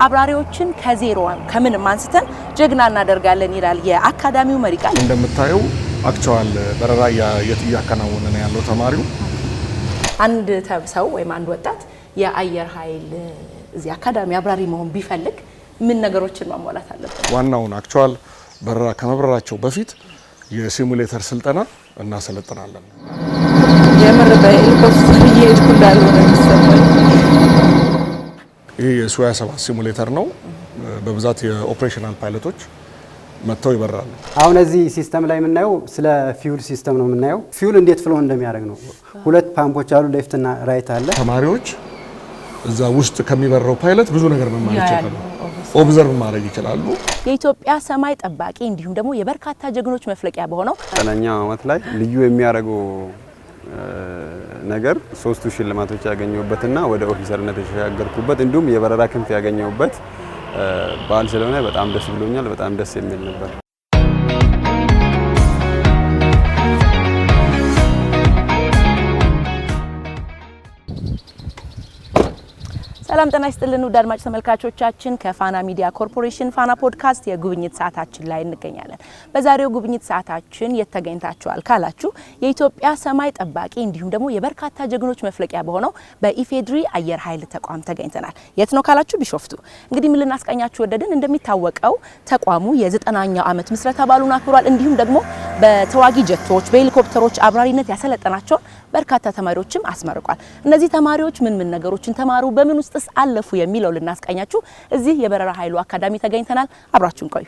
አብራሪዎችን ከዜሮ ከምንም አንስተን ጀግና እናደርጋለን ይላል የአካዳሚው መሪ ቃል። እንደምታየው አክቹዋል በረራ እያከናወነ ነው ያለው ተማሪው። አንድ ሰው ወይም አንድ ወጣት የአየር ኃይል እዚህ አካዳሚ አብራሪ መሆን ቢፈልግ ምን ነገሮችን ማሟላት አለበት? ዋናውን አክቹዋል በረራ ከመብረራቸው በፊት የሲሙሌተር ስልጠና እናሰለጥናለን። የምር በሄሊኮፕተር እየሄድኩ እንዳልሆነ ይሰማል። ይሄ የሱ-27 ሲሙሌተር ነው። በብዛት የኦፕሬሽናል ፓይለቶች መጥተው ይበራሉ። አሁን እዚህ ሲስተም ላይ የምናየው ስለ ፊውል ሲስተም ነው የምናየው። ፊውል እንዴት ፍሎ እንደሚያደርግ ነው። ሁለት ፓምፖች አሉ፣ ሌፍት እና ራይት አለ። ተማሪዎች እዛ ውስጥ ከሚበረው ፓይለት ብዙ ነገር መማር ይችላሉ፣ ኦብዘርቭ ማድረግ ይችላሉ። የኢትዮጵያ ሰማይ ጠባቂ እንዲሁም ደግሞ የበርካታ ጀግኖች መፍለቂያ በሆነው 9ኛው ዓመት ላይ ልዩ የሚያደርገው ነገር 3 ሽልማቶች ያገኘሁበትና ወደ ኦፊሰርነት የተሻገርኩበት እንዲሁም የበረራ ክንፍ ያገኘሁበት በዓል ስለሆነ በጣም ደስ ብሎኛል። በጣም ደስ የሚል ነበር። ሰላም ጤና ይስጥልን ውድ አድማጭ ተመልካቾቻችን፣ ከፋና ሚዲያ ኮርፖሬሽን ፋና ፖድካስት የጉብኝት ሰዓታችን ላይ እንገኛለን። በዛሬው ጉብኝት ሰዓታችን የተገኝታችኋል ካላችሁ የኢትዮጵያ ሰማይ ጠባቂ እንዲሁም ደግሞ የበርካታ ጀግኖች መፍለቂያ በሆነው በኢፌድሪ አየር ኃይል ተቋም ተገኝተናል። የት ነው ካላችሁ ቢሾፍቱ። እንግዲህ ምን ልናስቃኛችሁ ወደድን? እንደሚታወቀው ተቋሙ የ9ኛው ዓመት ምስረታ በዓሉን አክብሯል። እንዲሁም ደግሞ በተዋጊ ጀቶች በሄሊኮፕተሮች አብራሪነት ያሰለጠናቸውን በርካታ ተማሪዎችም አስመርቋል። እነዚህ ተማሪዎች ምን ነገሮችን ተማሩ፣ በምን ውስጥ አለፉ የሚለው ልናስቃኛችሁ እዚህ የበረራ ኃይሉ አካዳሚ ተገኝተናል። አብራችሁን ቆዩ።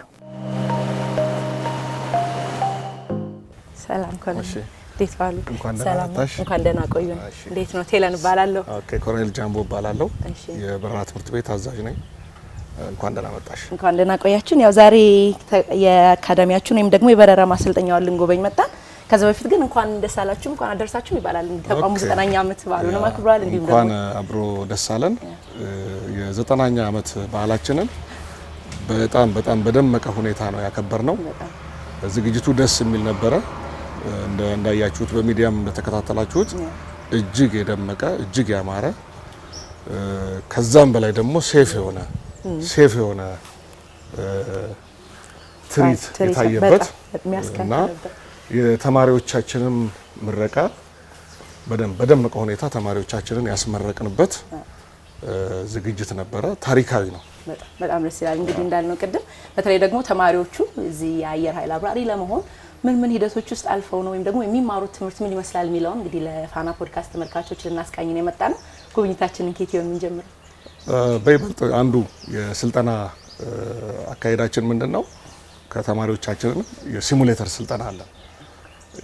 ሰላም ኮሎኔል፣ እንዴት ዋሉ? ሰላም፣ እንኳን ደህና ቆዩ። እንዴት ነው? ቴለን እባላለሁ። ኦኬ፣ ኮሎኔል ጃምቦ እባላለሁ። የበረራ ትምህርት ቤት አዛዥ ነኝ። እንኳን ደህና መጣሽ። እንኳን ደህና ቆያችሁን። ያው ዛሬ የአካዳሚያችሁን ወይም ደግሞ የበረራ ማሰልጠኛውን ልንጎበኝ መጣ። ከዛ በፊት ግን እንኳን ደስ አላችሁ እንኳን አደረሳችሁ ይባላል። ተቋሙ 9ኛ ዓመት በዓሉን አክብሯል። እንዲሁም ደግሞ እንኳን አብሮ ደስ አለን። የ9ኛ ዓመት በዓላችንን በጣም በደመቀ ሁኔታ ነው ያከበርነው። ዝግጅቱ ደስ የሚል ነበረ። እንዳያችሁት በሚዲያም እንደተከታተላችሁት እጅግ የደመቀ እጅግ ያማረ ከዛም በላይ ደግሞ ሴፍ የሆነ ትርኢት የታየበት እና የተማሪዎቻችንን ምረቃ በደመቀ ሁኔታ ተማሪዎቻችንን ያስመረቅንበት ዝግጅት ነበረ። ታሪካዊ ነው። በጣም ደስ ይላል። እንግዲህ እንዳልነው ቅድም በተለይ ደግሞ ተማሪዎቹ እዚህ የአየር ኃይል አብራሪ ለመሆን ምን ሂደቶች ውስጥ አልፈው ነው ወይም ደግሞ የሚማሩት ትምህርት ምን ይመስላል የሚለውን እንግዲህ ለፋና ፖድካስት ተመልካቾች ልናስቃኝ ነው የመጣ ነው። ጉብኝታችንን ከየት የምንጀምር? በይበልጥ አንዱ የስልጠና አካሄዳችን ምንድነው? ከተማሪዎቻችን የሲሙሌተር ስልጠና አለ።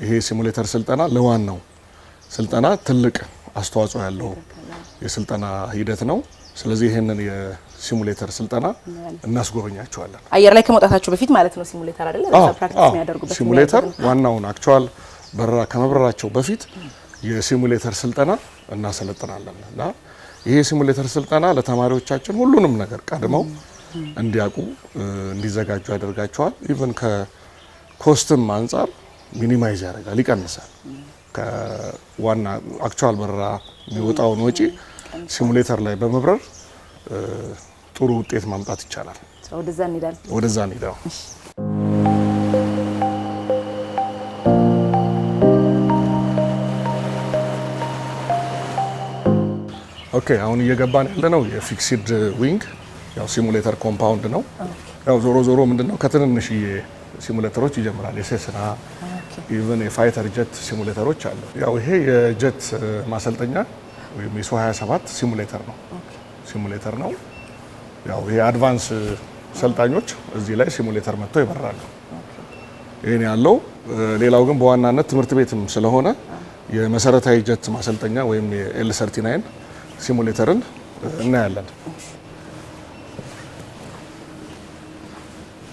ይሄ ሲሙሌተር ስልጠና ለዋናው ስልጠና ትልቅ አስተዋጽኦ ያለው የስልጠና ሂደት ነው። ስለዚህ ይሄንን የሲሙሌተር ስልጠና እናስጎበኛቸዋለን። አየር ላይ ከመውጣታቸው በፊት ማለት ነው። ሲሙሌተር አይደለ? ፕራክቲስ የሚያደርጉበት ሲሙሌተር ዋናውን አክቹዋል በረራ ከመብረራቸው በፊት የሲሙሌተር ስልጠና እናሰለጥናለን እና ይሄ ሲሙሌተር ስልጠና ለተማሪዎቻችን ሁሉንም ነገር ቀድመው እንዲያውቁ እንዲዘጋጁ ያደርጋቸዋል። ኢቭን ከኮስትም አንፃር ሚኒማይዝ ያደርጋል፣ ይቀንሳል። ከዋና አክቹዋል በረራ የሚወጣውን ወጪ ሲሙሌተር ላይ በመብረር ጥሩ ውጤት ማምጣት ይቻላል። ወደዛ እንሄዳለን። ኦኬ፣ አሁን እየገባን ያለነው የፊክስድ ዊንግ ያው ሲሙሌተር ኮምፓውንድ ነው። ያው ዞሮ ምንድነው ከትንንሽዬ ሲሙሌተሮች ይጀምራል። የሴስና ኢቭን የፋይተር ጀት ሲሙሌተሮች አሉ። ያው ይሄ የጀት ማሰልጠኛ ወይም የሱ-27 ሲሙሌተር ነው። ያው ይሄ አድቫንስ ሰልጣኞች እዚህ ላይ ሲሙሌተር መጥተው ይበራሉ። ይሄን ያለው ሌላው ግን በዋናነት ትምህርት ቤትም ስለሆነ የመሰረታዊ ጀት ማሰልጠኛ ወይም የኤል39 ሲሙሌተርን እናያለን።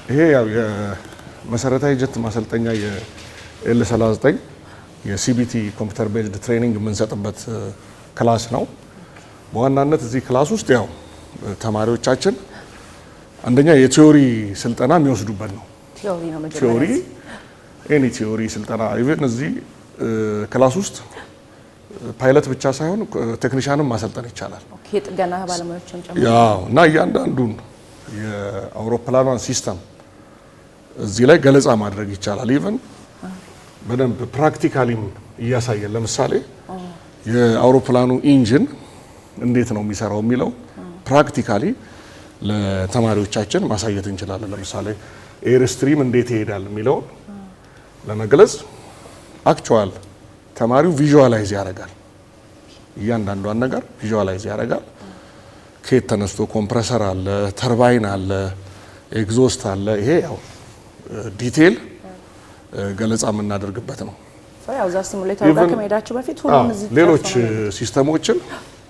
ይሄ ያው የመሰረታዊ ጀት ማሰልጠኛ የኤል39 የሲቢቲ ኮምፒውተር ቤዝድ ትሬኒንግ የምንሰጥበት ክላስ ነው። በዋናነት እዚህ ክላስ ውስጥ ያው ተማሪዎቻችን አንደኛ የቲዮሪ ስልጠና የሚወስዱበት ነው። ቲዮሪ ስልጠና ኢቭን እዚህ ክላስ ውስጥ ፓይለት ብቻ ሳይሆን ቴክኒሻንም ማሰልጠን ይቻላል። ኦኬ ጥገና ባለሙያዎችም ጨምሮ ያው እና እያንዳንዱን የአውሮፕላኗን ሲስተም እዚህ ላይ ገለጻ ማድረግ ይቻላል። ኢቭን በደንብ ፕራክቲካሊም እያሳየን ለምሳሌ የአውሮፕላኑ ኢንጂን እንዴት ነው የሚሰራው የሚለው ፕራክቲካሊ ለተማሪዎቻችን ማሳየት እንችላለን። ለምሳሌ ኤር ስትሪም እንዴት ይሄዳል የሚለው ለመግለጽ አክቹዋል ተማሪው ቪዥዋላይዝ ያደርጋል። እያንዳንዷን ነገር ቪዥዋላይዝ ያደርጋል። ከየት ተነስቶ ኮምፕረሰር አለ፣ ተርባይን አለ፣ ኤግዞስት አለ። ይሄ ያው ዲቴል ገለጻ የምናደርግበት ነው። ያው ዛ ሲሙሌተር ጋር ከመሄዳችሁ በፊት ሁሉም እዚህ ሌሎች ሲስተሞችን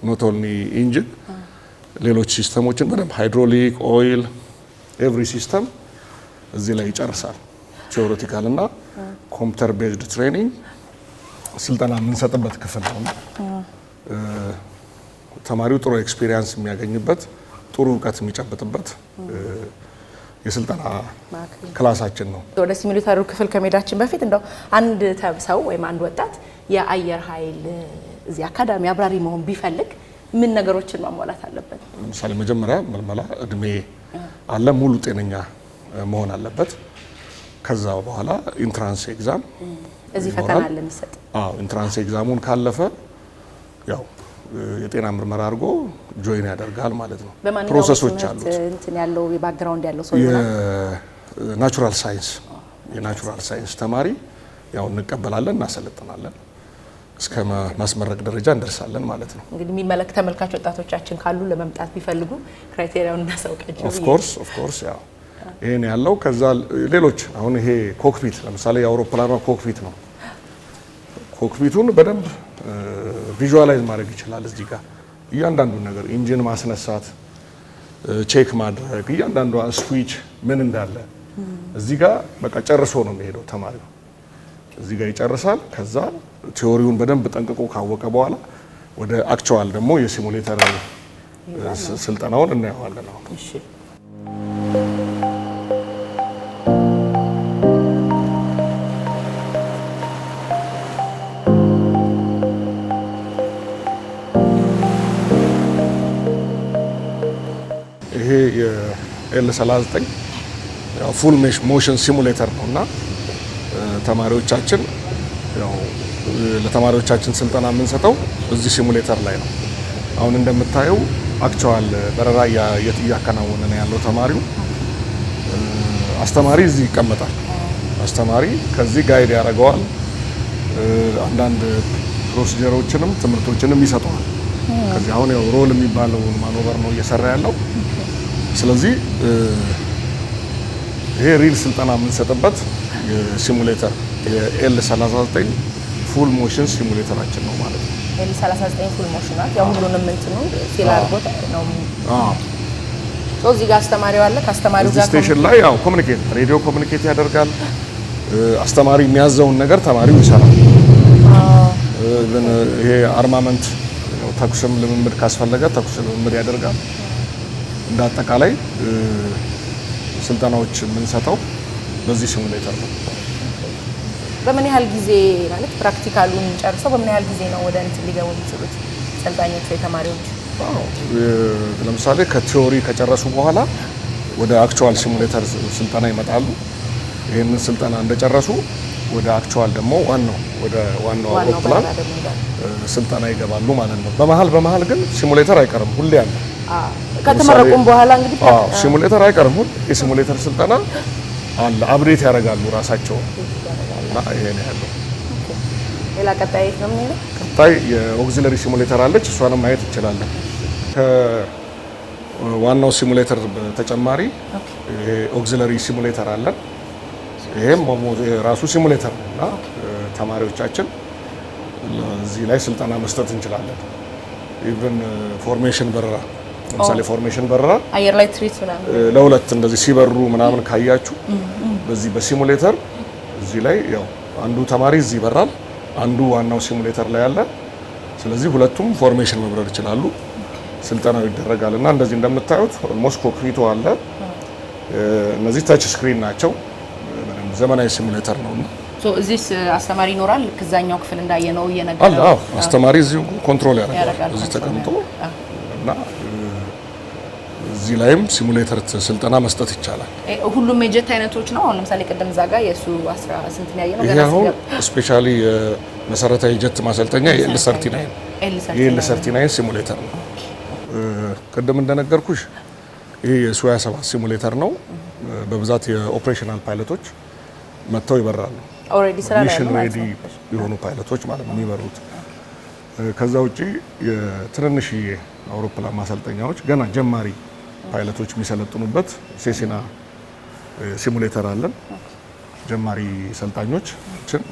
ኖት ኦንሊ ኢንጂን ሌሎች ሲስተሞችን በደንብ ሃይድሮሊክ፣ ኦይል ኤቭሪ ሲስተም እዚህ ላይ ይጨርሳል። ቲዮሬቲካል እና ኮምፒውተር ቤዝድ ትሬኒንግ ስልጠና የምንሰጥበት ክፍል ነው። ተማሪው ጥሩ ኤክስፒሪየንስ የሚያገኝበት ጥሩ እውቀት የሚጨብጥበት የስልጠና ክላሳችን ነው። ወደ ሲሙሌተሩ ክፍል ከመሄዳችን በፊት እንደው አንድ ሰው ወይም አንድ ወጣት የአየር ኃይል እዚህ አካዳሚ አብራሪ መሆን ቢፈልግ ምን ነገሮችን ማሟላት አለበት? ለምሳሌ መጀመሪያ መልመላ እድሜ አለ፣ ሙሉ ጤነኛ መሆን አለበት። ከዛ በኋላ ኢንትራንስ ኤግዛም እዚህ ፈተና አለ የሚሰጥ። ኢንትራንስ ኤግዛሙን ካለፈ ያው የጤና ምርመራ አድርጎ ጆይን ያደርጋል ማለት ነው። ፕሮሰሶች አሉት። እንትን ያለው የባክግራውንድ ያለው ሰው ይሆናል። የናቹራል ሳይንስ የናቹራል ሳይንስ ተማሪ ያው እንቀበላለን፣ እናሰለጥናለን፣ እስከ ማስመረቅ ደረጃ እንደርሳለን ማለት ነው። እንግዲህ የሚመለከት ተመልካች ወጣቶቻችን ካሉ ለመምጣት ቢፈልጉ ክራይቴሪያውን እናሳውቃቸው። ኦፍ ኮርስ ያው ይሄን ያለው ከዛ ሌሎች አሁን ይሄ ኮክፒት ለምሳሌ የአውሮፕላኗ ኮክፒት ነው። ኮክፒቱን በደንብ ቪዥዋላይዝ ማድረግ ይችላል። እዚህ ጋር እያንዳንዱን ነገር ኢንጂን ማስነሳት፣ ቼክ ማድረግ እያንዳንዷ ስዊች ምን እንዳለ እዚህ ጋር በቃ ጨርሶ ነው የሚሄደው ተማሪው። እዚህ ጋር ይጨርሳል። ከዛ ቲዮሪውን በደንብ ጠንቅቆ ካወቀ በኋላ ወደ አክቹዋል ደግሞ የሲሙሌተር ስልጠናውን እናየዋለን። እሺ ይሄ የኤል39 ያው ፉል ሞሽን ሲሙሌተር ነውና ተማሪዎቻችን ያው ለተማሪዎቻችን ስልጠና የምንሰጠው እዚህ ሲሙሌተር ላይ ነው። አሁን እንደምታየው አክቹዋል በረራ እያከናወነ ነው ያለው ተማሪው። አስተማሪ እዚህ ይቀመጣል። አስተማሪ ከዚህ ጋይድ ያደርገዋል። አንዳንድ ፕሮሲጀሮችንም ትምህርቶችንም ይሰጠዋል። ከዚህ አሁን ያው ሮል የሚባለው ማኖቨር ነው እየሰራ ያለው። ስለዚህ ይሄ ሪል ስልጠና የምንሰጥበት የሲሙሌተር የኤል39 ፉል ሞሽን ሲሙሌተራችን ነው ማለት ነው። ኤል39 ፉል ሞሽን ናት። ያው ሁሉንም እንትኑ ፊል አድርጎት ነው። እዚህ ጋር አስተማሪው አለ። ከአስተማሪው ጋር ስቴሽን ላይ ያው ኮሙኒኬት ሬዲዮ ኮሙኒኬት ያደርጋል። አስተማሪ የሚያዘውን ነገር ተማሪው ይሰራል። ይሄ አርማመንት ተኩስም ልምምድ ካስፈለገ ተኩስ ልምምድ ያደርጋል። እንደ አጠቃላይ ስልጠናዎች የምንሰጠው በዚህ ሲሙሌተር ነው። በምን ያህል ጊዜ ማለት ፕራክቲካሉን ጨርሰው በምን ያህል ጊዜ ነው ወደ እንትን ሊገቡ የሚችሉት ሰልጣኞች ወይ ተማሪዎች? ለምሳሌ ከቲዮሪ ከጨረሱ በኋላ ወደ አክቹዋል ሲሙሌተር ስልጠና ይመጣሉ። ይህንን ስልጠና እንደጨረሱ ወደ አክቹዋል ደግሞ ዋናው አውሮፕላን ስልጠና ይገባሉ ማለት ነው። በመሀል ግን ሲሙሌተር አይቀርም፣ ሁሌ አለ። ከተመረቁም በኋላ እንግዲህ ሲሙሌተር አይቀርም፣ የሲሙሌተር ስልጠና አለ። አፕዴት ያደርጋሉ ራሳቸው እና ይሄ ነው ያለው። ሌላ ቀጣይ ነው የሚለው ቀጣይ የኦክሲለሪ ሲሙሌተር አለች፣ እሷንም ማየት እንችላለን። ከዋናው ሲሙሌተር በተጨማሪ ይሄ ኦክሲለሪ ሲሙሌተር አለ። ይሄም ራሱ ሲሙሌተር ነው እና ተማሪዎቻችን እዚህ ላይ ስልጠና መስጠት እንችላለን። ኢቭን ፎርሜሽን በረራ ለምሳሌ ፎርሜሽን በረራ አየር ላይ ትሪት ምናምን ለሁለት እንደዚህ ሲበሩ ምናምን ካያችሁ በዚህ በሲሙሌተር እዚህ ላይ ያው አንዱ ተማሪ እዚህ ይበራል፣ አንዱ ዋናው ሲሙሌተር ላይ አለ። ስለዚህ ሁለቱም ፎርሜሽን መብረር ይችላሉ። ስልጠናው ይደረጋል እና እንደዚህ እንደምታዩት ኦልሞስት ኮክፒቱ አለ። እነዚህ ታች ስክሪን ናቸው። ዘመናዊ ሲሙሌተር ነው። እዚህስ አስተማሪ ይኖራል ከዛኛው ክፍል እንዳየነው አለ። እየነገረው አዎ አስተማሪ እዚሁ ኮንትሮል ያደርጋል ያደርጋል። እዚህ ተቀምጦ እና እዚህ ላይም ሲሙሌተር ስልጠና መስጠት ይቻላል። ሁሉም የጀት አይነቶች ነው። አሁን ለምሳሌ ቅድም እዛ ጋር የሱ 18 ነው ያየነው። ይሄ አሁን ስፔሻሊ መሰረታዊ ጀት ማሰልጠኛ የኤል39 ሲሙሌተር ነው። ቅድም እንደነገርኩሽ ይሄ የሱ 27 ሲሙሌተር ነው። በብዛት የኦፕሬሽናል ፓይለቶች መጥተው ይበራሉ። ኦሬዲ ስራ ላይ ሚሽን ነው ሬዲ የሆኑ ፓይለቶች ማለት ነው የሚበሩት። ከዛ ውጪ የትንንሽዬ አውሮፕላን ማሰልጠኛዎች ገና ጀማሪ ፓይለቶች የሚሰለጥኑበት ሴሲና ሲሙሌተር አለን። ጀማሪ ሰልጣኞችን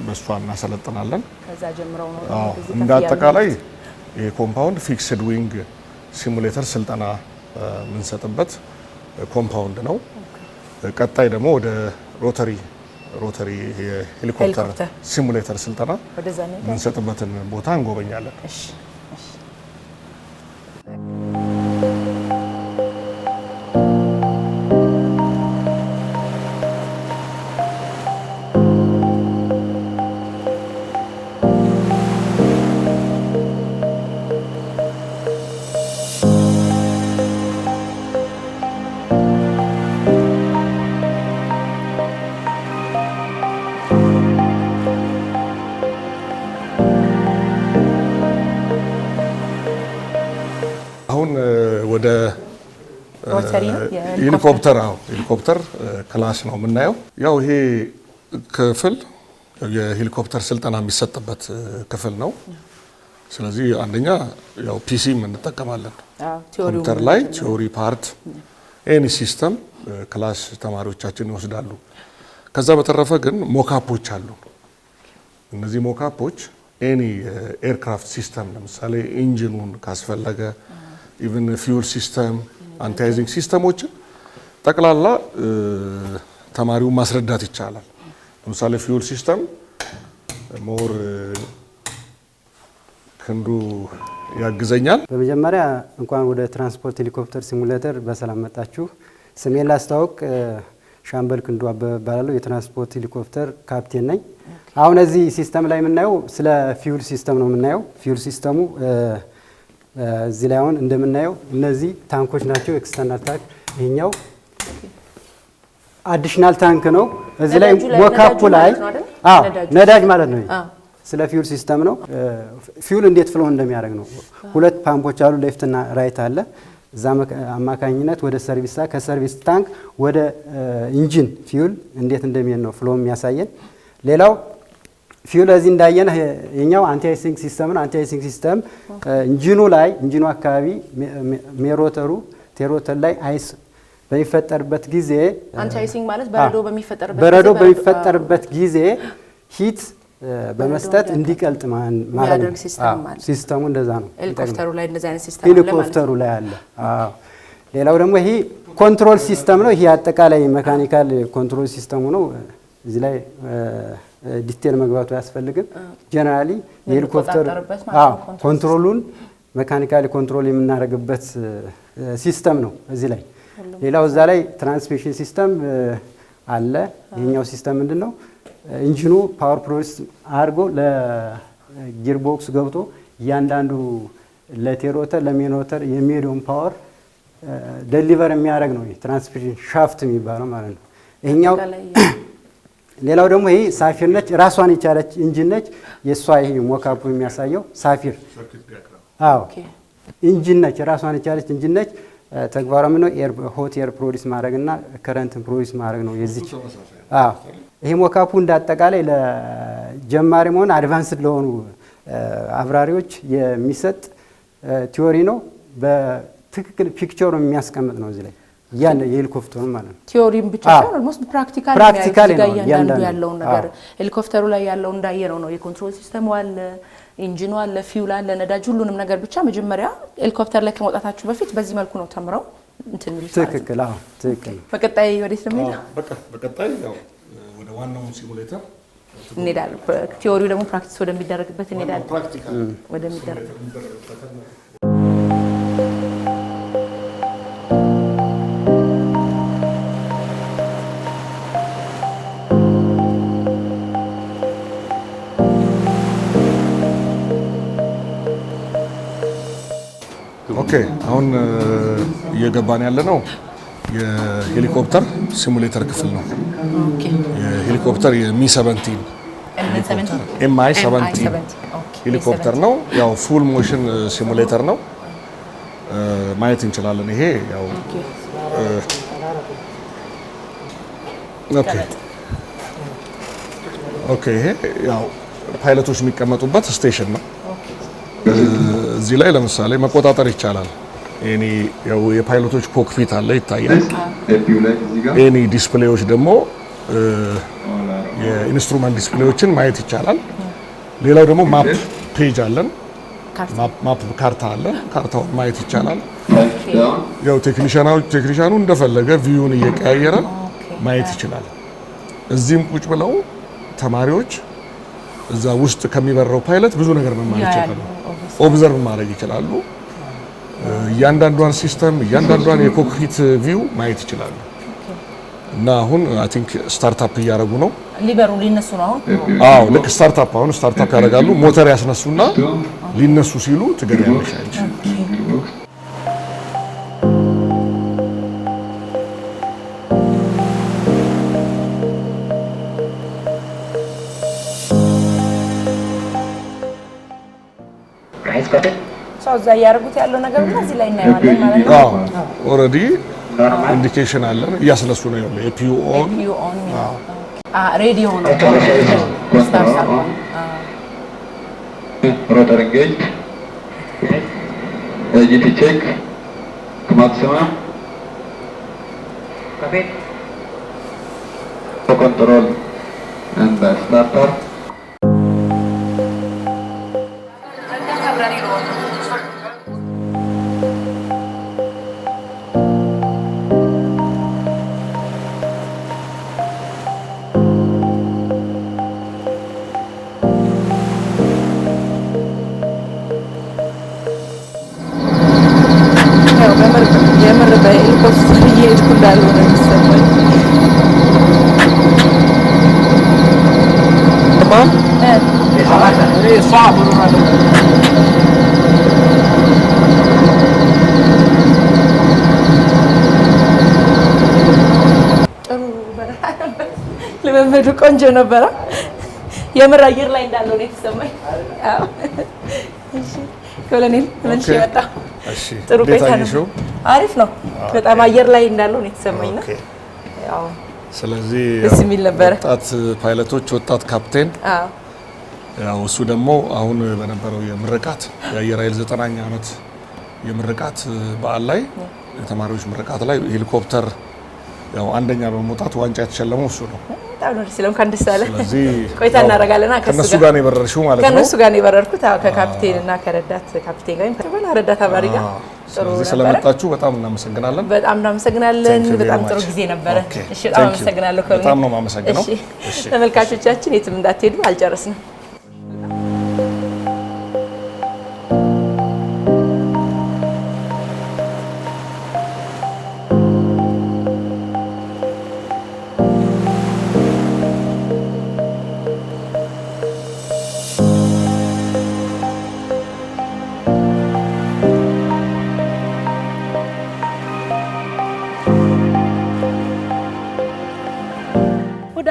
በእሷ እናሰለጥናለን። ከዛ ጀምረው ነው እንደ አጠቃላይ የኮምፓውንድ ፊክስድ ዊንግ ሲሙሌተር ስልጠና የምንሰጥበት ኮምፓውንድ ነው። ቀጣይ ደግሞ ወደ ሮተሪ የሄሊኮፕተር ሲሙሌተር ስልጠና የምንሰጥበትን ቦታ እንጎበኛለን። ወደ ሄሊኮፕተር ክላስ ነው የምናየው። ያው ይሄ ክፍል የሄሊኮፕተር ስልጠና የሚሰጥበት ክፍል ነው። ስለዚህ አንደኛ ያው ፒሲ እንጠቀማለን። ኮምፒውተር ላይ ቲዮሪ ፓርት ኤኒ ሲስተም ክላስ ተማሪዎቻችን ይወስዳሉ። ከዛ በተረፈ ግን ሞካፖች አሉ። እነዚህ ሞካፖች ኤኒ ኤርክራፍት ሲስተም ለምሳሌ ኢንጂኑን ካስፈለገ ኢቭን ፊውል ሲስተም አንታይዚንግ ሲስተሞችን ጠቅላላ ተማሪውን ማስረዳት ይቻላል። ለምሳሌ ፊውል ሲስተም ሞር ክንዱ ያግዘኛል። በመጀመሪያ እንኳን ወደ ትራንስፖርት ሄሊኮፕተር ሲሙሌተር በሰላም መጣችሁ። ስሜን ላስታውቅ፣ ሻምበል ክንዱ አበበ እባላለሁ። የትራንስፖርት ሄሊኮፕተር ካፕቴን ነኝ። አሁን እዚህ ሲስተም ላይ የምናየው ስለ ፊውል ሲስተም ነው የምናየው። ፊውል ሲስተሙ እዚህ ላይ አሁን እንደምናየው እነዚህ ታንኮች ናቸው። ኤክስተርናል ታንክ፣ ይሄኛው አዲሽናል ታንክ ነው። እዚህ ላይ ሞካፑ ላይ ነዳጅ ማለት ነው። ስለ ፊውል ሲስተም ነው። ፊውል እንዴት ፍሎ እንደሚያደርግ ነው። ሁለት ፓምፖች አሉ፣ ሌፍት እና ራይት አለ። እዛ አማካኝነት ወደ ሰርቪስ ከሰርቪስ ታንክ ወደ ኢንጂን ፊውል እንዴት እንደሚሄድ ነው ፍሎ የሚያሳየን። ሌላው ፊውል እዚህ እንዳየን የኛው አንቲ አይሲንግ ሲስተም ነው። አንቲ አይሲንግ ሲስተም ኢንጂኑ አካባቢ ቴሮተር ላይ አይስ በሚፈጠርበት ጊዜ አንቲ አይሲንግ ማለት በረዶ በሚፈጠርበት ጊዜ ሂት በመስጠት እንዲቀልጥ ማለት ነው። ሲስተሙ እንደዛ ነው። ሄሊኮፕተሩ ላይ አለ። ሌላው ደግሞ ይሄ ኮንትሮል ሲስተም ነው። ይሄ አጠቃላይ ሜካኒካል ኮንትሮል ሲስተሙ ነው። እዚህ ላይ ዲቴል መግባቱ አያስፈልግም። ጀነራሊ የሄሊኮፕተር ኮንትሮሉን ሜካኒካሊ ኮንትሮል የምናደርግበት ሲስተም ነው እዚህ ላይ። ሌላው እዛ ላይ ትራንስሚሽን ሲስተም አለ። ይሄኛው ሲስተም ምንድነው? ኢንጂኑ ፓወር ፕሮዲስ አድርጎ ለጊር ቦክስ ገብቶ እያንዳንዱ ለቴሮተር ለሜኖተር የሚሄደውን ፓወር ደሊቨር የሚያደርግ ነው። ትራንስሚሽን ሻፍት የሚባለው ማለት ነው ይሄኛው። ሌላው ደግሞ ይሄ ሳፊር ነች፣ ራሷን የቻለች ኢንጂን ነች። የሷ ይሄ ሞካፑ የሚያሳየው ሳፊር ኢንጂን ነች፣ ራሷን የቻለች ኢንጂን ነች። ተግባሯ ምነው ሆት ኤር ፕሮዲስ ማድረግና ከረንት ፕሮዲስ ማድረግ ነው የዚች። ይሄ ሞካፑ እንዳጠቃላይ ለጀማሪ መሆን አድቫንስድ ለሆኑ አብራሪዎች የሚሰጥ ቲዮሪ ነው። በትክክል ፒክቸሩ የሚያስቀምጥ ነው እዚህ ላይ ያን የሄሊኮፕተሩ ማለት ነው። ቲዮሪም ብቻ ሳይሆን ኦልሞስት ፕራክቲካሊ ያለውን ነገር ሄሊኮፕተሩ ላይ ያለው እንዳየነው ነው። የኮንትሮል ሲስተሙ አለ፣ ኢንጂኑ አለ፣ ፊውል አለ፣ ነዳጅ፣ ሁሉንም ነገር ብቻ መጀመሪያ ሄሊኮፕተር ላይ ከመውጣታችሁ በፊት በዚህ መልኩ ነው ተምረው እንትን የሚሉት። ትክክል። አዎ ትክክል። በቀጣይ ወዴት ነው የምንሄደው? በቀጣይ ያው ወደ ዋናው ሲሙሌተር እንሄዳለን። ቲዮሪው ደግሞ ፕራክቲስ ወደሚደረግበት እንሄዳለን። ፕራክቲካል ወደሚደረግ ኦኬ አሁን እየገባን ያለ ነው የሄሊኮፕተር ሲሙሌተር ክፍል ነው። ኦኬ የሄሊኮፕተር የሚ-17 MI-17 ሄሊኮፕተር ነው። ያው ፉል ሞሽን ሲሙሌተር ነው ማየት እንችላለን። ይሄ ያው ኦኬ ይሄ ያው ፓይለቶች የሚቀመጡበት ስቴሽን ነው። እዚህ ላይ ለምሳሌ መቆጣጠር ይቻላል። ኤኒ ያው የፓይለቶች ኮክፒት አለ ይታያል። ኤኒ ዲስፕሌዎች ደግሞ የኢንስትሩመንት ዲስፕሌዎችን ማየት ይቻላል። ሌላው ደግሞ ማፕ ፔጅ አለን። ማፕ ካርታ አለ። ካርታውን ማየት ይቻላል። ያው ቴክኒሻኑ እንደፈለገ ቪዩን እየቀያየረ ማየት ይችላል። እዚህም ቁጭ ብለው ተማሪዎች እዛ ውስጥ ከሚበረው ፓይለት ብዙ ነገር መማር ይችላሉ። ኦብዘርቭ ማድረግ ይችላሉ። እያንዳንዷን ሲስተም እያንዳንዷን የኮክፒት ቪው ማየት ይችላሉ። እና አሁን አይ ቲንክ ስታርታፕ እያደረጉ ነው። ሊነሱ ነው አሁን። አዎ ልክ ስታርታፕ ያደርጋሉ። ሞተር ያስነሱና ሊነሱ ሲሉ ትገሪያለሽ አንቺ። ሰው እዛ እያደረጉት ያለው ነገር እና እዚህ ላይ እናየዋለን ማለት ነው። አዎ ኦልሬዲ ኢንዲኬሽን አለን። እያስነሱ ነው ያለው ኤፒዩ ኦን ሬዲዮ ነው ሮተር ኤንጌጅ ጂቲ ቼክ ማክሲመም ከቤት ኮንትሮል ኤንድ ስታርተር የምር በሄሊኮፕተር እየሄድኩ እንዳልሆነ የሚሰማኝ ልምምዱ ቆንጆ ነበረ። የምር አየር ላይ እንዳለው ነው የተሰማኝ። ኮሎኔል ምን ሲወጣ ጥሩ ቆይታ ነው። አሪፍ ነው። በጣም አየር ላይ እንዳለው ነው የተሰማኝ ነው። ያው ስለዚህ ደስ የሚል ነበረ። ወጣት ፓይለቶች፣ ወጣት ካፕቴን ያው እሱ ደግሞ አሁን በነበረው የምርቃት የአየር ኃይል 9ኛ ዓመት የምርቃት በዓል ላይ የተማሪዎች ምርቃት ላይ ሄሊኮፕተር ያው አንደኛ በመውጣት ዋንጫ የተሸለመው እሱ ነው። በጣም ነው ሲለም ካንደስ አለ። ስለዚህ ቆይታ እናደርጋለና ከነሱ ጋር ነው የበረርሽው ማለት ነው። ከነሱ ጋር ነው የበረርኩት። አዎ ከካፕቴን እና ከረዳት ካፕቴን ጋር ከበና ረዳት አባሪ ጋር ጥሩ ነበር። ስለመጣችሁ በጣም እናመሰግናለን። በጣም እናመሰግናለን። በጣም ጥሩ ጊዜ ነበረ። እሺ በጣም አመሰግናለሁ። በጣም ነው የማመሰግነው። እሺ ተመልካቾቻችን የትም እንዳትሄዱ፣ አልጨረስንም።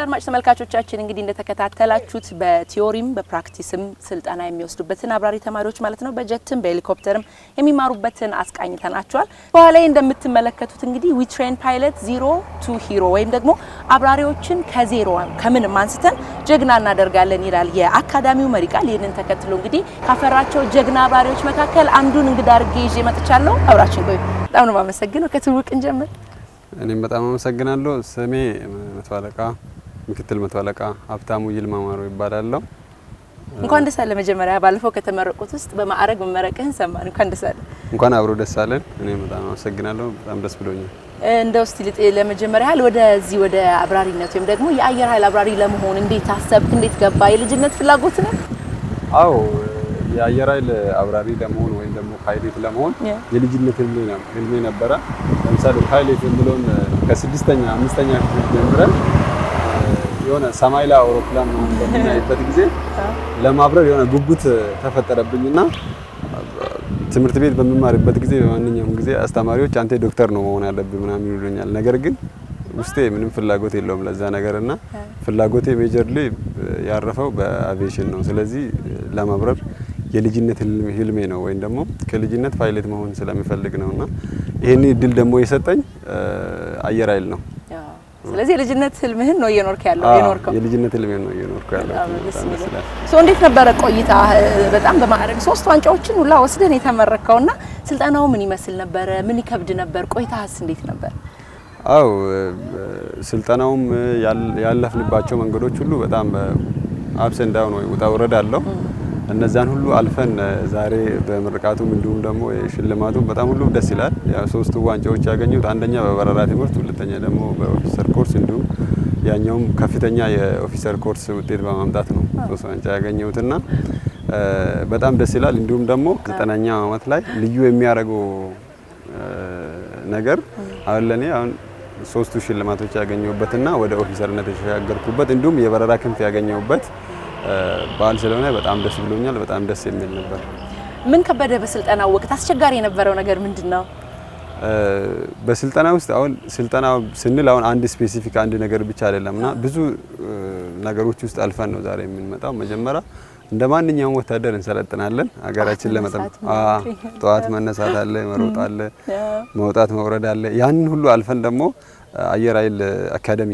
አድማጭ ተመልካቾቻችን እንግዲህ እንደተከታተላችሁት በቲዮሪም በፕራክቲስም ስልጠና የሚወስዱበትን አብራሪ ተማሪዎች ማለት ነው በጀትም በሄሊኮፕተርም የሚማሩበትን አስቃኝተናቸዋል። በኋላ ላይ እንደምትመለከቱት እንግዲህ ዊ ትሬን ፓይለት ዚሮ ቱ ሂሮ ወይም ደግሞ አብራሪዎችን ከዜሮ ከምንም አንስተን ጀግና እናደርጋለን ይላል የአካዳሚው መሪ ቃል። ይህንን ተከትሎ እንግዲህ ካፈራቸው ጀግና አብራሪዎች መካከል አንዱን እንግዳ አድርጌ ይዤ መጥቻለሁ። አብራችን ቆዩ። በጣም ነው የማመሰግነው። ከትውውቅ እንጀምር። እኔም በጣም አመሰግናለሁ። ስሜ መቶ አለቃ ምክትል መቶ አለቃ ሀብታሙ ይልማ ማሮ ይባላል። እንኳን ደስ አለ። መጀመሪያ ባለፈው ከተመረቁት ውስጥ በማዕረግ መመረቅህን ሰማን። እንኳን ደስ አለ። እንኳን አብሮ ደስ አለን። እኔም በጣም አመሰግናለሁ። በጣም ደስ ብሎኛል። እንደው እስቲ ለመጀመሪያ ያህል ወደዚህ ወደ አብራሪነት ወይም ደግሞ የአየር ኃይል አብራሪ ለመሆን እንዴት አሰብክ? እንዴት ገባ? የልጅነት ፍላጎት ነው? አዎ የአየር ኃይል አብራሪ ለመሆን ወይም ደግሞ ፓይሌት ለመሆን የልጅነት ህልሜ ነበረ። ለምሳሌ ፓይሌት የሚለውን ከ6ኛ 5ኛ ክፍል ጀምረን የሆነ ሰማይ ላይ አውሮፕላን በምናይበት ጊዜ ለማብረር የሆነ ጉጉት ተፈጠረብኝና ትምህርት ቤት በመማርበት ጊዜ በማንኛውም ጊዜ አስተማሪዎች አንተ ዶክተር ነው መሆን ያለብህ ምናምን ይሉኛል። ነገር ግን ውስጤ ምንም ፍላጎት የለውም ለዛ ነገርና ፍላጎቴ ሜጀርሊ ያረፈው በአቪዬሽን ነው። ስለዚህ ለመብረር የልጅነት ህልሜ ነው ወይም ደግሞ ከልጅነት ፓይለት መሆን ስለሚፈልግ ነውና ይሄን እድል ደግሞ የሰጠኝ አየር ኃይል ነው። ስለዚህ የልጅነት ህልምህን ነው እየኖርክ ያለው የኖርከው? የልጅነት ህልሜን ነው እየኖርኩ ያለው። እንዴት ነበረ ቆይታ? በጣም በማዕረግ 3 ዋንጫዎችን ሁላ ወስደን የተመረከውና ስልጠናው ምን ይመስል ነበረ? ምን ይከብድ ነበር? ቆይታስ እንዴት ነበር? አው ስልጠናውም ያለፍንባቸው መንገዶች ሁሉ በጣም አፕስ ኤንድ ዳውን ወይ ውጣ ውረድ አለው። እነዛን ሁሉ አልፈን ዛሬ በምርቃቱም እንዲሁም ደግሞ ሽልማቱም በጣም ሁሉ ደስ ይላል። ያው 3 ዋንጫዎች ያገኙት አንደኛ በበረራ ትምህርት፣ ሁለተኛ ደግሞ በኦፊሰር ኮርስ እንዲሁም ያኛውም ከፍተኛ የኦፊሰር ኮርስ ውጤት በማምጣት ነው 3 ዋንጫ ያገኘሁትና በጣም ደስ ይላል። እንዲሁም ደግሞ 9ኛው ዓመት ላይ ልዩ የሚያደርገው ነገር አሁን ለኔ አሁን 3 ሽልማቶች ያገኘሁበትና ወደ ኦፊሰርነት የተሻገርኩበት እንዲሁም የበረራ ክንፍ ያገኘሁበት በዓል ስለሆነ በጣም ደስ ብሎኛል። በጣም ደስ የሚል ነበር። ምን ከበደ በስልጠናው ወቅት? አስቸጋሪ የነበረው ነገር ምንድነው? በስልጠና ውስጥ አሁን ስልጠና ስንል አሁን አንድ ስፔሲፊክ አንድ ነገር ብቻ አይደለምና ብዙ ነገሮች ውስጥ አልፈን ነው ዛሬ የምንመጣው። መጀመሪያ እንደማንኛውም ወታደር እንሰለጥናለን ሀገራችን ለመጠበቅ። ጠዋት መነሳት አለ፣ መሮጥ አለ፣ መውጣት መውረድ አለ። ያንን ሁሉ አልፈን ደግሞ አየር ኃይል አካዳሚ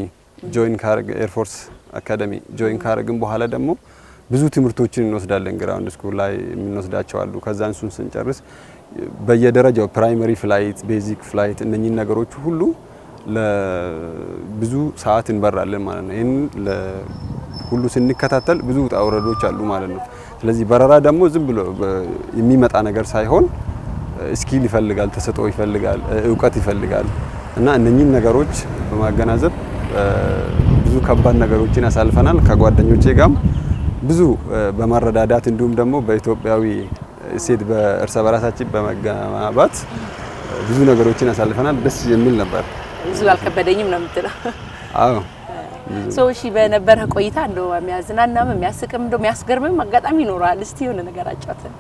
ጆይን ካረግ ኤርፎርስ አካዳሚ ጆይን ካረግን በኋላ ደግሞ ብዙ ትምህርቶችን እንወስዳለን። ግራውንድ ስኩል ላይ የምንወስዳቸው አሉ። ከዛ እንሱን ስንጨርስ በየደረጃው ፕራይመሪ ፍላይት፣ ቤዚክ ፍላይት እነኚህ ነገሮች ሁሉ ለብዙ ሰዓት እንበራለን ማለት ነው። ይሄን ሁሉ ስንከታተል ብዙ ውጣ ውረዶች አሉ ማለት ነው። ስለዚህ በረራ ደግሞ ዝም ብሎ የሚመጣ ነገር ሳይሆን ስኪል ይፈልጋል፣ ተሰጥኦ ይፈልጋል፣ እውቀት ይፈልጋል እና እነኚህ ነገሮች በማገናዘብ ብዙ ከባድ ነገሮችን ያሳልፈናል። ከጓደኞቼ ጋርም ብዙ በማረዳዳት እንዲሁም ደግሞ በኢትዮጵያዊ እሴት በእርስ በራሳችን በመገባባት ብዙ ነገሮችን ያሳልፈናል። ደስ የሚል ነበር። ብዙ አልከበደኝም ነው የምትለው? አዎ። እሺ በነበረ ቆይታ እንደው የሚያዝናናም የሚያስቅም እንደው የሚያስገርምም አጋጣሚ ይኖራል። እስቲ የሆነ ነገር አጫውተን።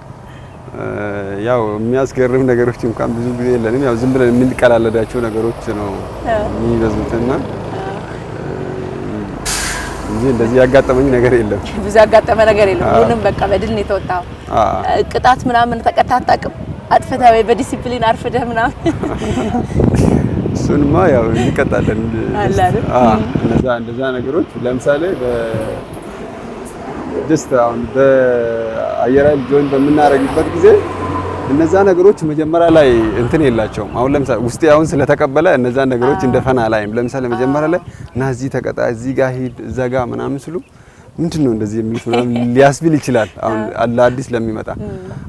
ያው የሚያስገርም ነገሮች እንኳን ብዙ ጊዜ የለንም። ያው ዝም ብለን የምንቀላለዳቸው ነገሮች ነው የሚበዙትና እንጂ እንደዚህ ያጋጠመኝ ነገር የለም። ብዙ ያጋጠመ ነገር የለም። ሁሉንም በቃ በድል ነው የተወጣው። ቅጣት ምናምን ተቀጣ አታውቅም? አጥፍተህ ወይ በዲሲፕሊን አርፍደህ ምናምን? እሱንማ ያው እንቀጣለን። እንደዛ ነገሮች ለምሳሌ ጀስት አሁን በአየር ኃይል ጆይን በምናረግበት ጊዜ እነዛ ነገሮች መጀመሪያ ላይ እንትን የላቸውም። አሁን ለምሳሌ ውስጤ አሁን ስለተቀበለ እነዛ ነገሮች እንደፈና ላይም ለምሳሌ መጀመሪያ ላይ እና እዚህ ተቀጣ እዚህ ጋር ሂድ እዛ ጋር ምናምን ስሉ ምንድነው እንደዚህ የሚሉት ምናምን ሊያስብል ይችላል አሁን ለአዲስ ለሚመጣ።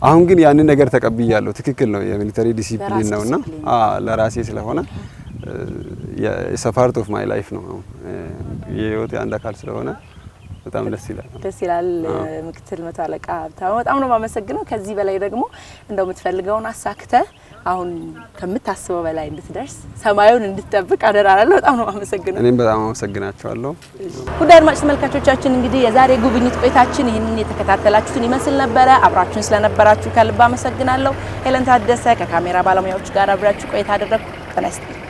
አሁን ግን ያንን ነገር ተቀብያለሁ። ትክክል ነው፣ የሚሊተሪ ዲሲፕሊን ነውና ለራሴ ስለሆነ የፓርት ኦፍ ማይ ላይፍ ነው። የህይወቴ አንድ አካል ስለሆነ በጣም ደስ ይላል። ደስ ይላል። ምክትል መቶ አለቃ ሀብታሙ በጣም ነው የማመሰግነው። ከዚህ በላይ ደግሞ እንደው የምትፈልገውን አሳክተህ አሁን ከምታስበው በላይ እንድትደርስ ሰማዩን እንድትጠብቅ አደራላለሁ። በጣም ነው የማመሰግነው። እኔም በጣም አመሰግናቸዋለሁ። ውድ አድማጭ ተመልካቾቻችን እንግዲህ የዛሬ ጉብኝት ቆይታችን ይህንን የተከታተላችሁትን ይመስል ነበረ። አብራችሁን ስለነበራችሁ ከልብ አመሰግናለሁ። ሄለን ታደሰ ከካሜራ ባለሙያዎች ጋር አብራችሁ ቆይታ አደረኩ። ጤና ይስጥልኝ።